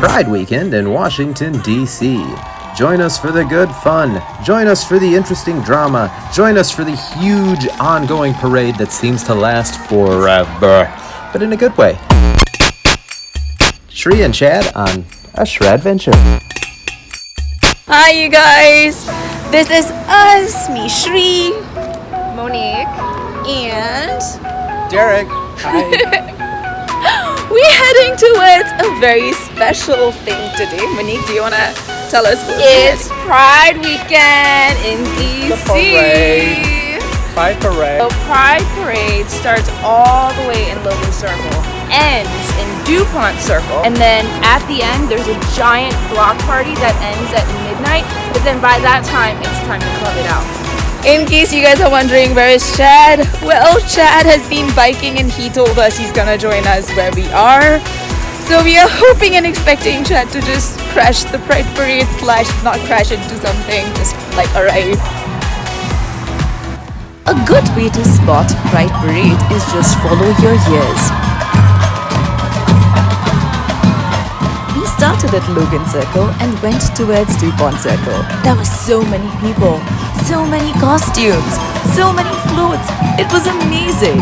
Pride Weekend in Washington, D.C. Join us for the good fun. Join us for the interesting drama. Join us for the huge ongoing parade that seems to last forever, but in a good way. Shri and Chad on a Shradventure. Hi, you guys. This is us, me, Shri, Monique, and Derek. Hi. We're heading towards a very special thing today. Monique, do you want to tell us what it is? It's Pride Weekend in DC. The parade. Pride Parade. The Pride Parade starts all the way in Logan Circle, ends in DuPont Circle, and then at the end there's a giant block party that ends at midnight, but then by that time it's time to club it out. In case you guys are wondering, where is Chad? Well, Chad has been biking and he told us he's gonna join us where we are. So we are hoping and expecting Chad to just crash the Pride Parade / not crash into something, just like arrive. A good way to spot Pride Parade is just follow your ears. We started at Logan Circle and went towards DuPont Circle. There were so many people, so many costumes, so many floats. It was amazing.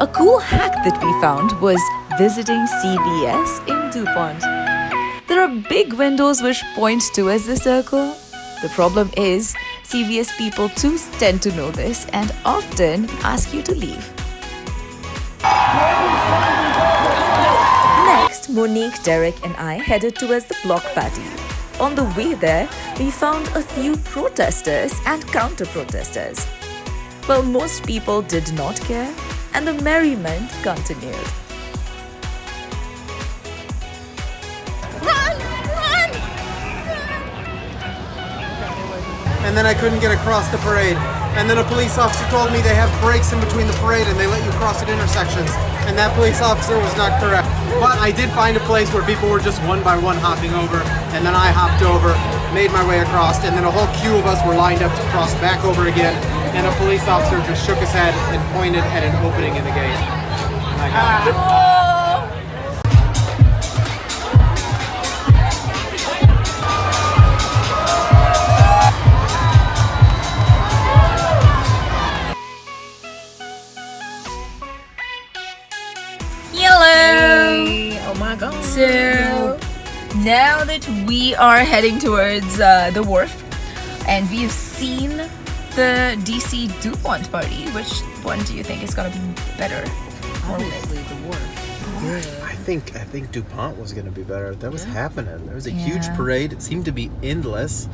A cool hack that we found was visiting CVS in DuPont. There are big windows which point towards the circle. The problem is, CVS people too tend to know this and often ask you to leave. Next, Monique, Derek and I headed towards the block party. On the way there, we found a few protesters and counter-protesters. Well, most people did not care and the merriment continued. And then I couldn't get across the parade. And then a police officer told me they have breaks in between the parade and they let you cross at intersections. And that police officer was not correct. But I did find a place where people were just one by one hopping over. And then I hopped over, made my way across, and then a whole queue of us were lined up to cross back over again. And a police officer just shook his head and pointed at an opening in the gate. And I got it. So now that we are heading towards the wharf and we've seen the DC DuPont party, which one do you think is going to be better? Obviously the wharf. Yeah. I think DuPont was going to be better. That was happening. There was a huge parade. It seemed to be endless.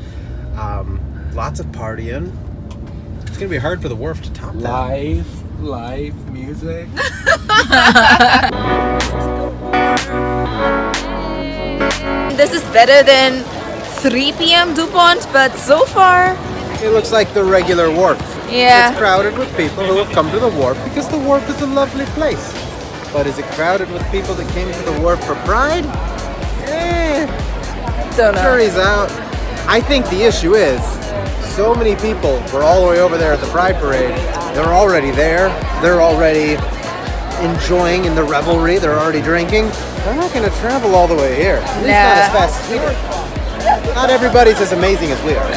Lots of partying. It's going to be hard for the wharf to top that. Live music. This is better than 3 p.m. DuPont, but so far It looks like the regular wharf. Yeah. It's crowded with people who have come to the wharf because the wharf is a lovely place. But is it crowded with people that came to the wharf for Pride? don't know. Jury's out. I think the issue is so many people were all the way over there at the Pride Parade. They're already there. They're already enjoying in the revelry. They're already drinking. They're not going to travel all the way here. At least not as fast as we did. Not everybody's as amazing as we are.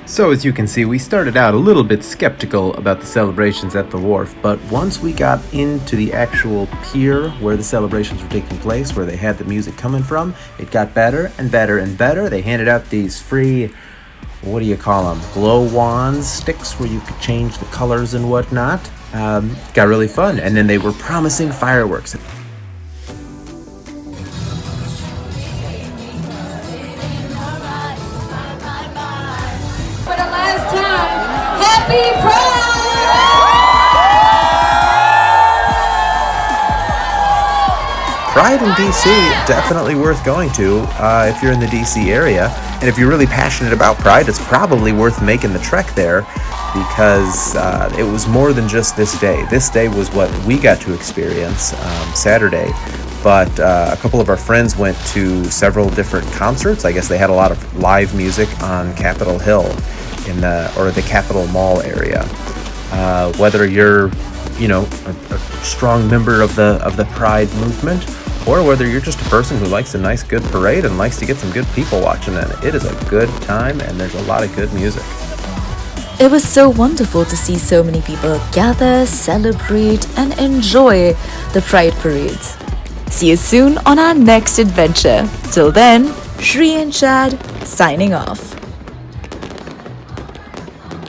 So as you can see, we started out a little bit skeptical about the celebrations at the wharf, but once we got into the actual pier where the celebrations were taking place, where they had the music coming from, it got better and better and better. They handed out these free, what do you call them, glow wands, sticks where you could change the colors and whatnot. Got really fun, and then they were promising fireworks. Happy Pride! Pride in DC, definitely worth going to if you're in the DC area. And if you're really passionate about Pride, it's probably worth making the trek there because it was more than just this day. This day was what we got to experience Saturday. But a couple of our friends went to several different concerts. I guess they had a lot of live music on Capitol Hill. in the Capitol Mall area. Whether you're, a strong member of the Pride movement, or whether you're just a person who likes a nice, good parade and likes to get some good people watching it. It is a good time, and there's a lot of good music. It was so wonderful to see so many people gather, celebrate, and enjoy the Pride parades. See you soon on our next adventure. Till then, Shri and Chad signing off.